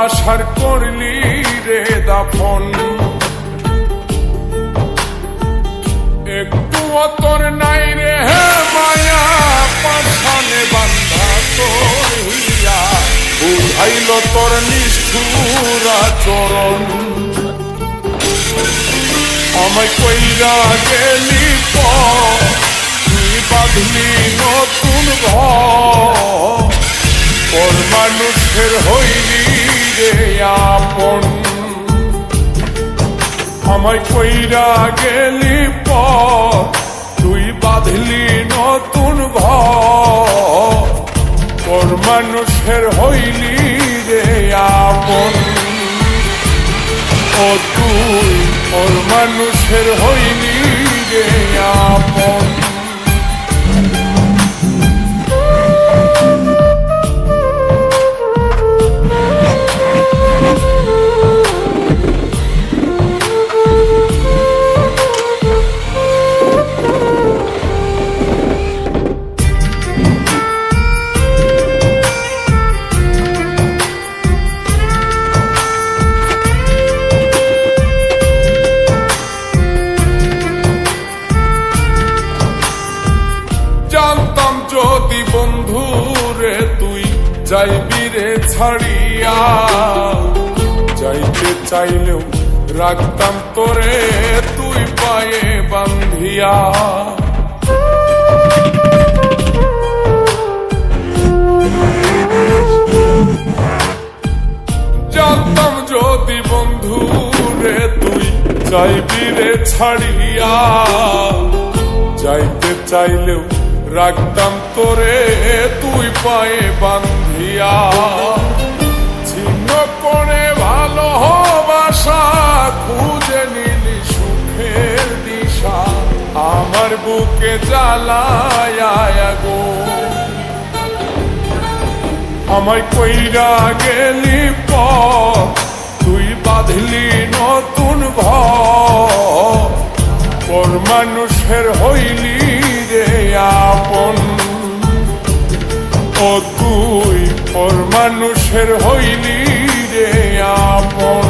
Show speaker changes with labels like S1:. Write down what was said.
S1: আশার করলি রে দাফন, একটু তোর নাই রে মায়া পাশানে বান্ধা তোর হইয়া, বুঝাইল তোর নিষ্ঠুর আচরণ। আমায় কইরা গেলি তুই বাঁধলি নতুন ঘর, পর মানুষের হইলি রে আপন। আমায় কইরা গেলি তুই বাঁধলি নতুন ঘর, পর মানুষের হইলি রে আপন। ও তুই পর মানুষের হইলি রে আপন। জানতাম যদি বন্ধু রে তুই যাইবি রে ছাড়িয়া, যাইতে চাইলেও রাখতাম তোরে তুই পায়ে বান্ধিয়া। জানতাম যদি বন্ধু রে তুই যাইবি রে ছাড়িয়া, যাইতে চাইলেও রাখতাম তোরে তুই পায়ে বান্ধিয়া। ছিন্ন করে ভালোবাসা খুঁজে নিলি সুখের দিশা, আমার বুকে জ্বালায় গো। আমায় কইরা গেলি তুই বাঁধলি নতুন ঘর, পর মানুষের হইলি রে আপন। ও তুই পর মানুষের হইলি রে আপন।